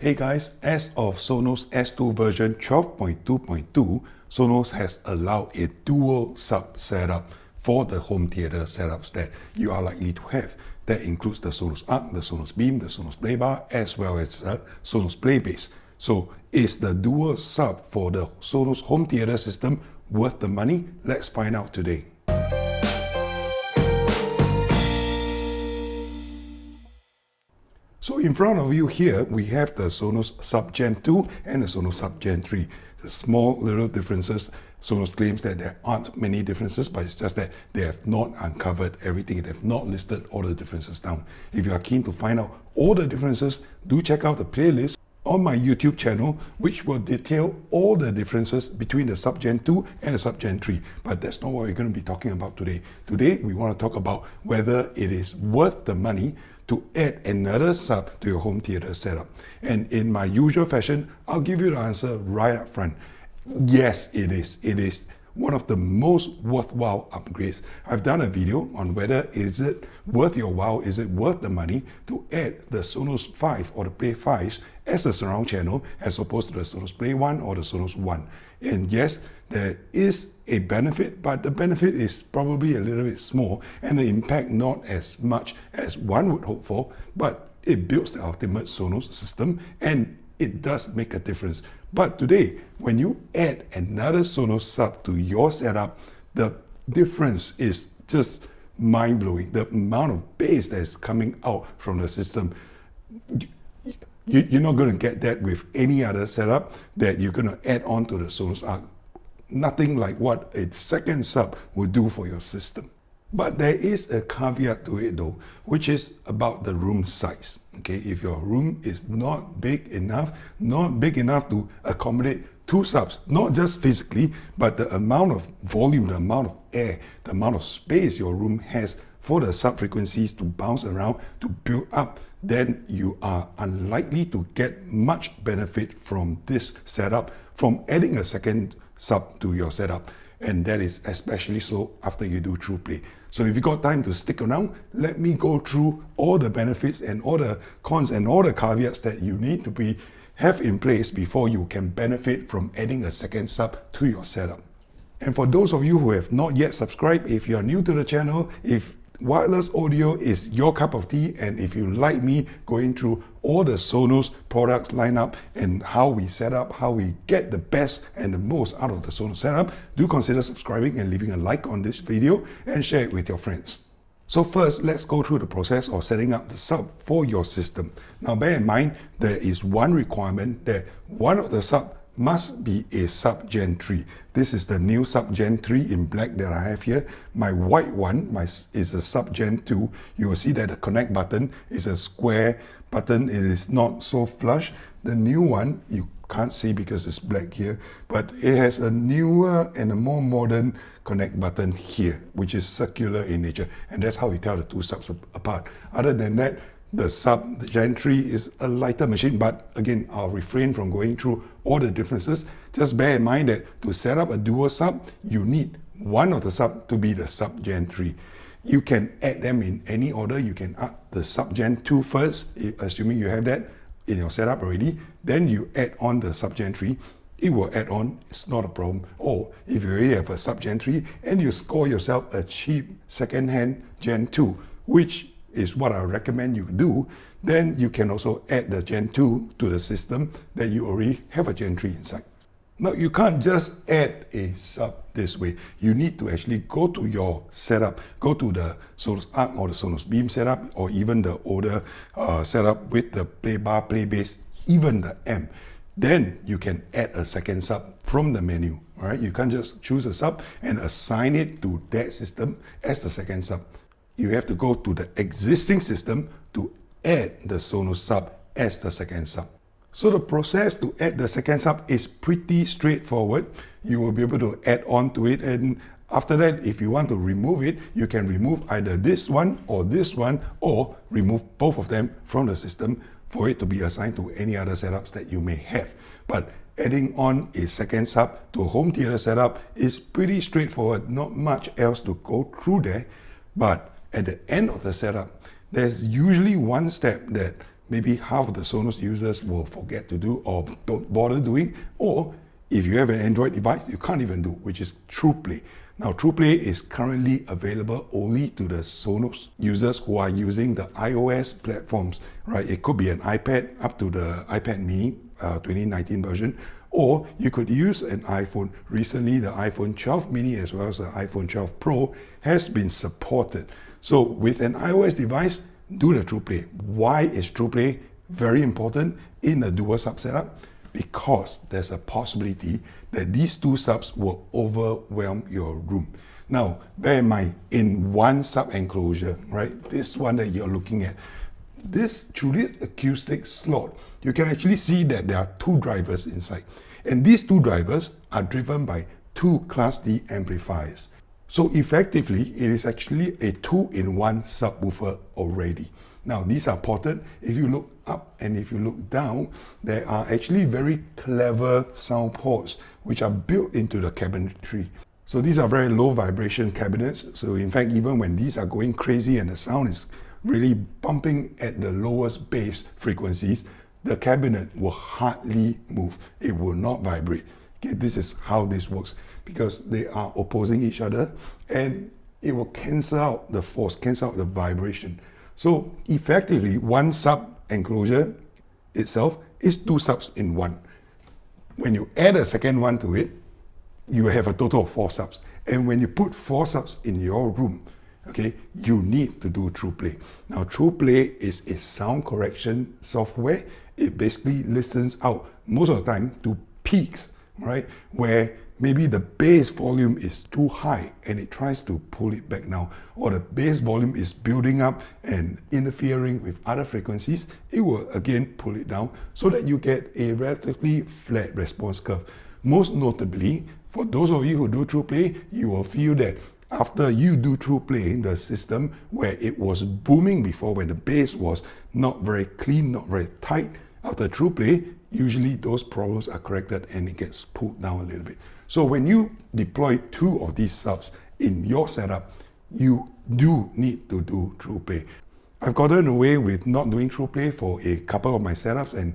Hey guys, as of Sonos S2 version 12.2.2, Sonos has allowed a dual sub setup for the home theater setups that you are likely to have. That includes the Sonos Arc, the Sonos Beam, the Sonos Play Bar, as well as the Sonos Play Base. So is the dual sub for the Sonos home theater system worth the money? Let's find out today. So in front of you here, we have the Sonos Sub Gen 2 and the Sonos Sub Gen 3. The small little differences. Sonos claims that there aren't many differences, but it's just that they have not uncovered everything. They have not listed all the differences down. If you are keen to find out all the differences, do check out the playlist on my YouTube channel, which will detail all the differences between the Sub Gen 2 and the Sub Gen 3. But that's not what we're going to be talking about today. Today, we want to talk about whether it is worth the money to add another sub to your home theater setup. And in my usual fashion, I'll give you the answer right up front. Yes, it is. It is one of the most worthwhile upgrades. I've done a video on whether is it worth your while, is it worth the money to add the Sonos 5 or the Play 5s as a surround channel as opposed to the Sonos Play 1 or the Sonos 1. And yes, there is a benefit, but the benefit is probably a little bit small and the impact not as much as one would hope for, but it builds the ultimate Sonos system and it does make a difference. But today, when you add another Sonos sub to your setup, the difference is just mind-blowing. The amount of bass that is coming out from the system, you're not going to get that with any other setup that you're going to add on to the Sonos Arc. Nothing like what a second sub will do for your system. But there is a caveat to it though, which is about the room size. Okay, if your room is not big enough to accommodate two subs, not just physically, but the amount of volume, the amount of air, the amount of space your room has for the sub frequencies to bounce around, to build up, then you are unlikely to get much benefit from this setup, from adding a second sub to your setup. And that is especially so after you do TruePlay. So if you got time to stick around, let me go through all the benefits and all the cons and all the caveats that you need to have in place before you can benefit from adding a second sub to your setup. And for those of you who have not yet subscribed, if you are new to the channel, if wireless audio is your cup of tea, and if you like me going through all the Sonos products lineup and how we set up, how we get the best and the most out of the Sonos setup, do consider subscribing and leaving a like on this video and share it with your friends. So first, let's go through the process of setting up the sub for your system. Now bear in mind, there is one requirement that one of the sub must be a Sub Gen 3. This is the new Sub Gen 3 in black that I have here. My white one is a Sub Gen 2. You will see that the connect button is a square button. It is not so flush. The new one, you can't see because it's black here, but it has a newer and a more modern connect button here, which is circular in nature. And that's how we tell the two subs apart. Other than that, the Sub Gen 3 is a lighter machine, but again, I'll refrain from going through all the differences. Just bear in mind that to set up a dual sub, you need one of the sub to be the Sub Gen 3. You can add them in any order. You can add the Sub Gen 2 first, assuming you have that in your setup already. Then you add on the Sub Gen 3. It will add on, it's not a problem. Or if you already have a Sub Gen 3 and you score yourself a cheap second-hand Gen 2, which is what I recommend you do, then you can also add the Gen 2 to the system that you already have a Gen 3 inside. Now you can't just add a sub this way. You need to actually go to your setup, go to the Sonos Arc or the Sonos Beam setup, or even the older setup with the Play Bar, Play Base, even the amp. Then you can add a second sub from the menu. All right, you can't just choose a sub and assign it to that system as the second sub. You have to go to the existing system to add the Sonos sub as the second sub. So the process to add the second sub is pretty straightforward. You will be able to add on to it, and after that, if you want to remove it, you can remove either this one, or remove both of them from the system for it to be assigned to any other setups that you may have. But adding on a second sub to a home theater setup is pretty straightforward, not much else to go through there. But at the end of the setup, there's usually one step that maybe half of the Sonos users will forget to do or don't bother doing, or if you have an Android device, you can't even do, which is TruePlay. Now, TruePlay is currently available only to the Sonos users who are using the iOS platforms, right? It could be an iPad up to the iPad mini 2019 version, or you could use an iPhone. Recently, the iPhone 12 mini as well as the iPhone 12 Pro has been supported. So with an iOS device, do the TruePlay. Why is TruePlay very important in a dual sub setup? Because there's a possibility that these two subs will overwhelm your room. Now, bear in mind, in one sub enclosure, right, this one that you're looking at, through this acoustic slot, you can actually see that there are two drivers inside. And these two drivers are driven by two Class D amplifiers. So effectively, it is actually a 2-in-1 subwoofer already. Now, these are ported. If you look up and if you look down, there are actually very clever sound ports which are built into the cabinetry. So these are very low vibration cabinets. So in fact, even when these are going crazy and the sound is really bumping at the lowest bass frequencies, the cabinet will hardly move. It will not vibrate. Okay, this is how this works, because they are opposing each other and it will cancel out the force, cancel out the vibration. So effectively, one sub enclosure itself is two subs in one. When you add a second one to it, you have a total of 4 subs. And when you put 4 subs in your room, okay, you need to do TruePlay. Now, TruePlay is a sound correction software. It basically listens out most of the time to peaks, right, where maybe the bass volume is too high and it tries to pull it back down, or the bass volume is building up and interfering with other frequencies. It will again pull it down so that you get a relatively flat response curve. Most notably, for those of you who do TruePlay, you will feel that after you do TruePlay, the system where it was booming before, when the bass was not very clean, not very tight, after TruePlay, usually those problems are corrected and it gets pulled down a little bit. So when you deploy 2 of these subs in your setup, you do need to do TruePlay. I've gotten away with not doing TruePlay for a couple of my setups, and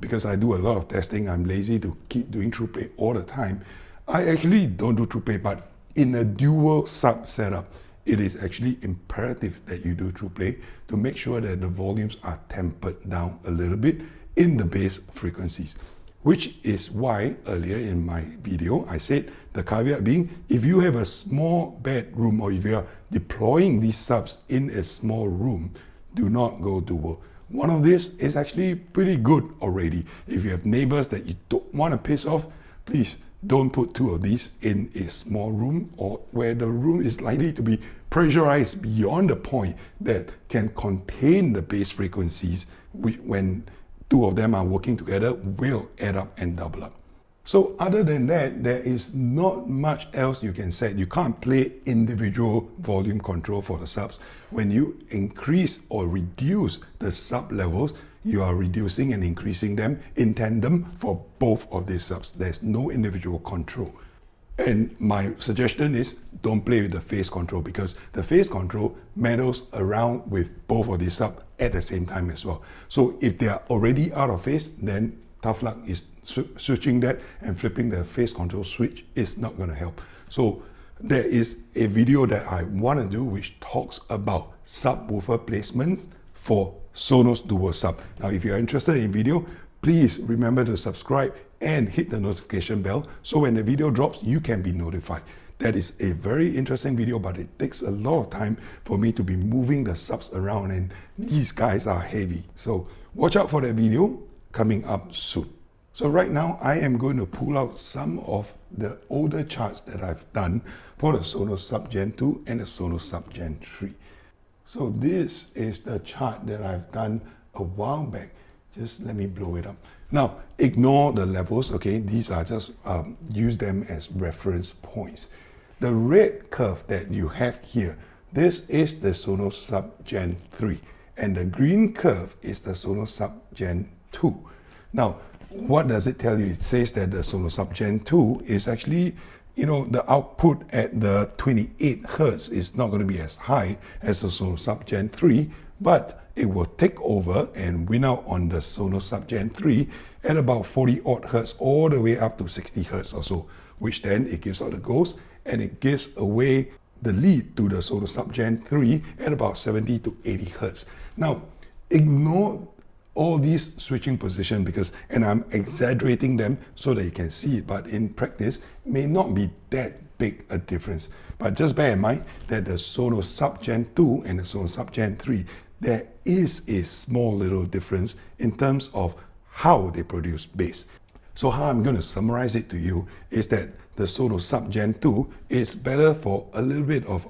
because I do a lot of testing, I'm lazy to keep doing TruePlay all the time. I actually don't do TruePlay, but in a dual sub setup, it is actually imperative that you do TruePlay to make sure that the volumes are tempered down a little bit in the bass frequencies. Which is why earlier in my video, I said the caveat being, if you have a small bedroom or if you are deploying these subs in a small room, do not go dual. One of these is actually pretty good already. If you have neighbors that you don't want to piss off, please don't put 2 of these in a small room or where the room is likely to be pressurized beyond the point that can contain the bass frequencies, which when 2 of them are working together will add up and double up. So other than that, there is not much else you can set. You can't play individual volume control for the subs. When you increase or reduce the sub levels, you are reducing and increasing them in tandem for both of these subs. There's no individual control. And my suggestion is don't play with the phase control, because the phase control meddles around with both of these subs at the same time as well. So if they are already out of phase, then tough luck is switching that, and flipping the phase control switch is not going to help. So there is a video that I want to do which talks about subwoofer placements for Sonos dual sub. Now, if you're interested in video, please remember to subscribe and hit the notification bell so when the video drops, you can be notified. That is a very interesting video, but it takes a lot of time for me to be moving the subs around, and these guys are heavy. So watch out for that video coming up soon. So right now, I am going to pull out some of the older charts that I've done for the Sonos Sub Gen 2 and the Sonos Sub Gen 3. So this is the chart that I've done a while back. Just let me blow it up. Now, ignore the levels, okay? These are just, use them as reference points. The red curve that you have here, this is the Sonos Sub Gen 3. And the green curve is the Sonos Sub Gen 2. Now, what does it tell you? It says that the Sonos Sub Gen 2 is actually, the output at the 28 Hertz is not going to be as high as the Sonos Sub Gen 3, but it will take over and win out on the Sonos Sub Gen 3 at about 40 odd hertz all the way up to 60 hertz or so, which then it gives out the ghost and it gives away the lead to the Sonos Sub Gen 3 at about 70 to 80 hertz. Now, ignore all these switching position because, and I'm exaggerating them so that you can see it, but in practice, may not be that big a difference. But just bear in mind that the Sonos Sub Gen 2 and the Sonos Sub Gen 3, there is a small little difference in terms of how they produce bass. So how I'm going to summarize it to you is that the Sonos Sub Gen 2 is better for a little bit of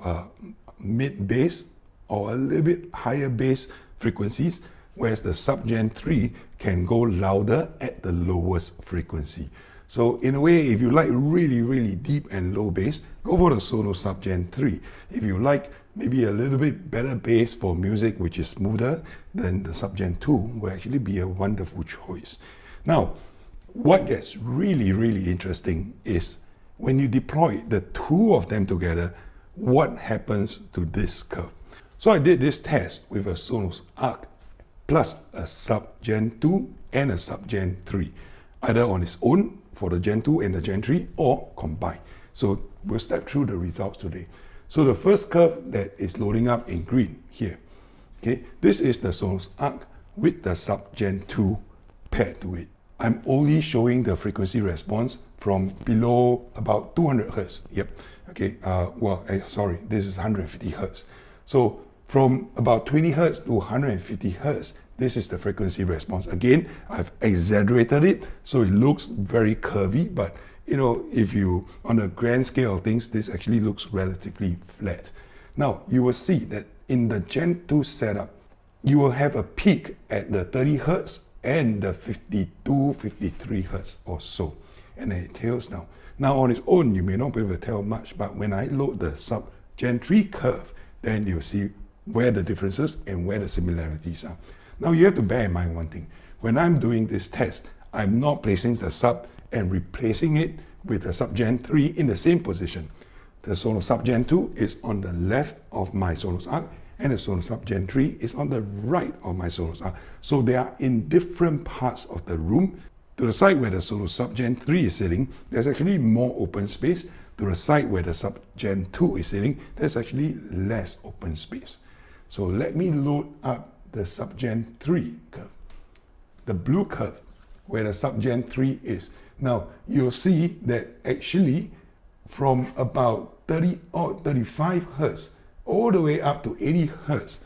mid bass or a little bit higher bass frequencies, whereas the Sub Gen 3 can go louder at the lowest frequency. So in a way, if you like really, really deep and low bass, go for the Sonos Sub Gen 3. If you like maybe a little bit better bass for music which is smoother, then the Sub Gen 2 will actually be a wonderful choice. Now, what gets really, really interesting is when you deploy the two of them together, what happens to this curve? So I did this test with a Sonos Arc plus a Sub Gen 2 and a Sub Gen 3, either on its own for the Gen 2 and the Gen 3 or combined. So we'll step through the results today. So the first curve that is loading up in green here, okay, this is the Sonos Arc with the Sub Gen 2 paired to it. I'm only showing the frequency response from below about 200 hertz. Yep. Okay. Sorry, this is 150 hertz. So from about 20 hertz to 150 hertz, this is the frequency response. Again, I've exaggerated it so it looks very curvy, but you know, if you, on a grand scale of things, this actually looks relatively flat. Now, you will see that in the Gen 2 setup, you will have a peak at the 30 hertz and the 52, 53 hertz or so. And then it tails down. Now, on its own, you may not be able to tell much, but when I load the Sub Gen 3 curve, then you'll see where the differences and where the similarities are. Now, you have to bear in mind one thing. When I'm doing this test, I'm not placing the Sub and replacing it with the Sub Gen 3 in the same position. The Sonos Sub Gen 2 is on the left of my Sonos Arc, and the Sonos Sub Gen 3 is on the right of my Sonos Arc. So they are in different parts of the room. To the side where the Sonos Sub Gen 3 is sitting, there's actually more open space. To the side where the Sub Gen 2 is sitting, there's actually less open space. So let me load up the Sub Gen 3 curve, the blue curve where the Sub Gen 3 is. Now, you'll see that actually from about 30 or 35 hertz all the way up to 80 hertz,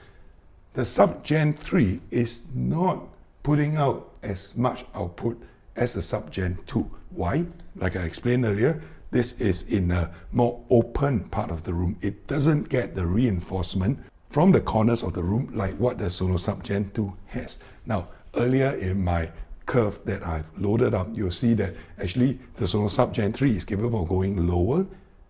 the Sub Gen 3 is not putting out as much output as the Sub Gen 2. Why? Like I explained earlier, this is in a more open part of the room. It doesn't get the reinforcement from the corners of the room like what the Sonos Sub Gen 2 has. Now, earlier in my curve that I've loaded up, you'll see that actually the Sonos Sub Gen 3 is capable of going lower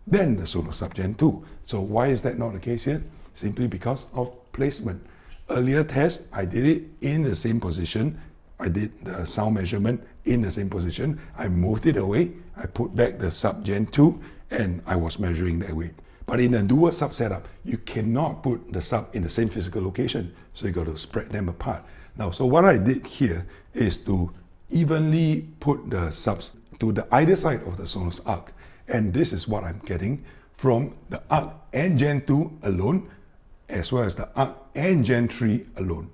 than the Sonos Sub Gen 2. So why is that not the case here? Simply because of placement. Earlier test, I did it in the same position. I did the sound measurement in the same position. I moved it away. I put back the Sub Gen 2 and I was measuring that way. But in a dual sub setup, you cannot put the sub in the same physical location. So you got to spread them apart. Now, so what I did here is to evenly put the subs to the either side of the Sonos Arc. And this is what I'm getting from the Arc and Gen 2 alone, as well as the Arc and Gen 3 alone.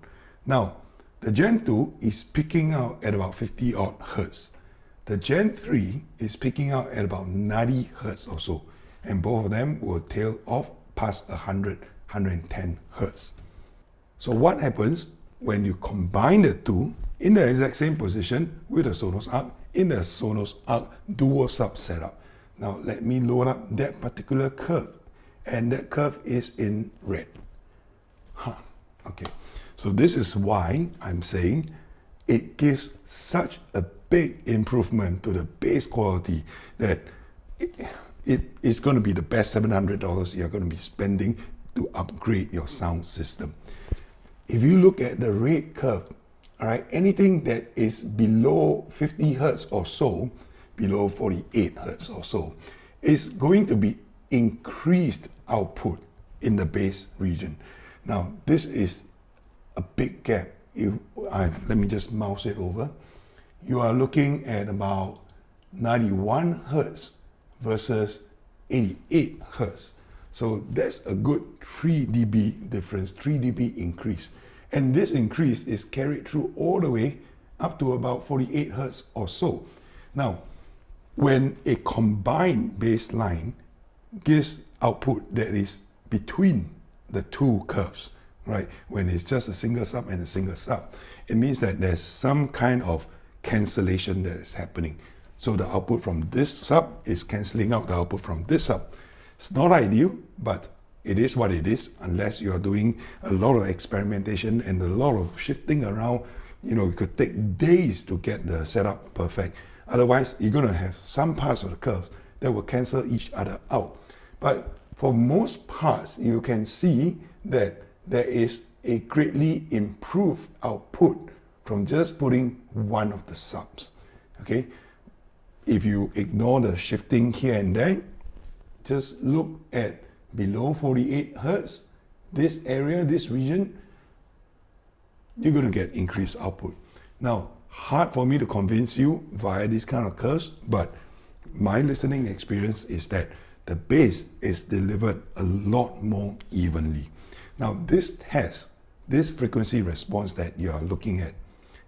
Now, the Gen 2 is picking out at about 50 odd hertz. The Gen 3 is picking out at about 90 hertz or so. And both of them will tail off past 100, 110 hertz. So what happens when you combine the two in the exact same position with the Sonos Arc in the Sonos Arc dual sub setup? Now let me load up that particular curve, and that curve is in red. Okay, so this is why I'm saying it gives such a big improvement to the bass quality that it is going to be the best $700 you're going to be spending to upgrade your sound system. If you look at the red curve, all right, anything that is below 50 hertz or so, below 48 hertz or so, is going to be increased output in the bass region. Now, this is a big gap. Let me just mouse it over. You are looking at about 91 hertz versus 88 hertz. So that's a good 3 dB difference, 3 dB increase. And this increase is carried through all the way up to about 48 hertz or so. Now, when a combined baseline gives output that is between the two curves, right? When it's just a single sub and a single sub, it means that there's some kind of cancellation that is happening. So the output from this sub is cancelling out the output from this sub. It's not ideal, but it is what it is, unless you're doing a lot of experimentation and a lot of shifting around. You know, it could take days to get the setup perfect. Otherwise, you're going to have some parts of the curves that will cancel each other out. But for most parts, you can see that there is a greatly improved output from just putting one of the subs. Okay? If you ignore the shifting here and there, just look at below 48 hertz, this area, this region, you're going to get increased output. Now, hard for me to convince you via these kind of curves, but my listening experience is that the bass is delivered a lot more evenly. Now, this frequency response that you are looking at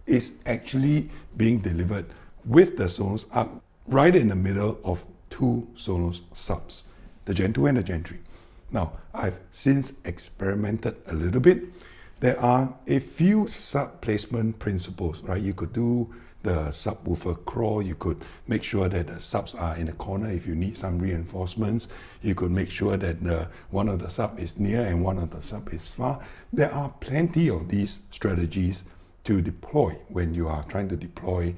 is actually being delivered with the Sonos Arc right in the middle of two Sonos subs, the Gen 2 and the Gen 3. Now, I've since experimented a little bit. There are a few sub placement principles, right? You could do the subwoofer crawl. You could make sure that the subs are in the corner if you need some reinforcements. You could make sure that one of the sub is near and one of the sub is far. There are plenty of these strategies to deploy when you are trying to deploy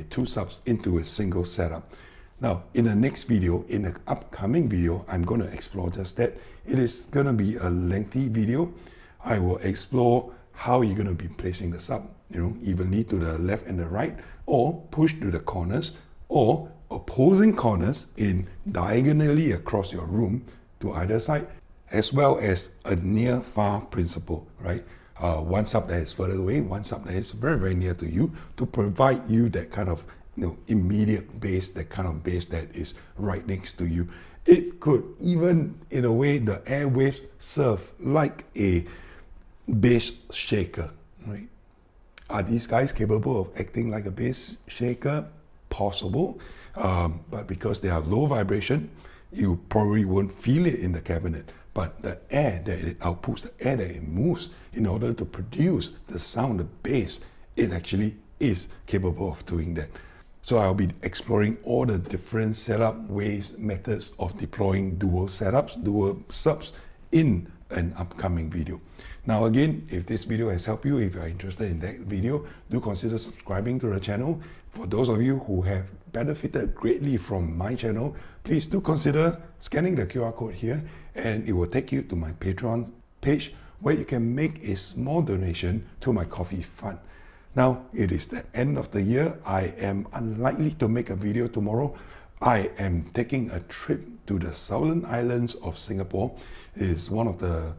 two subs into a single setup. Now, in the next video, in the upcoming video, I'm going to explore just that. It is going to be a lengthy video. I will explore how you're going to be placing the sub, evenly to the left and the right, or push to the corners, or opposing corners in diagonally across your room to either side, as well as a near-far principle, right? One sub that is further away, one sub that is very, very near to you, to provide you that kind of immediate bass, that kind of bass that is right next to you. It could even, in a way, the airwaves serve like a bass shaker, right? Are these guys capable of acting like a bass shaker? Possible, but because they are low vibration, you probably won't feel it in the cabinet. But the air that it outputs, the air that it moves in order to produce the sound, the bass, it actually is capable of doing that. So I'll be exploring all the different setup ways, methods of deploying dual setups, dual subs in an upcoming video. Now again, if this video has helped you, if you are interested in that video, do consider subscribing to the channel. For those of you who have benefited greatly from my channel, please do consider scanning the QR code here, and it will take you to my Patreon page where you can make a small donation to my coffee fund. Now, it is the end of the year. I am unlikely to make a video tomorrow. I am taking a trip to the southern islands of Singapore. It is one of the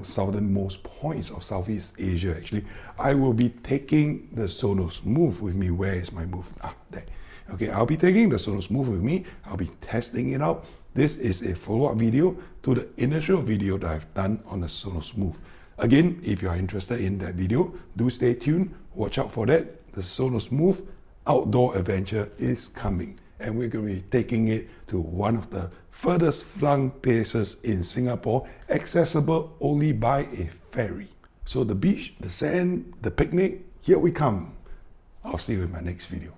southernmost points of Southeast Asia, actually. I will be taking the Sonos Move with me. Where is my Move? There. Okay, I'll be taking the Sonos Move with me. I'll be testing it out. This is a follow-up video to the initial video that I've done on the Sonos Move. Again, if you are interested in that video, do stay tuned. Watch out for that. The Sonos Move outdoor adventure is coming, and we're going to be taking it to one of the furthest flung places in Singapore, accessible only by a ferry. So the beach, the sand, the picnic, here we come. I'll see you in my next video.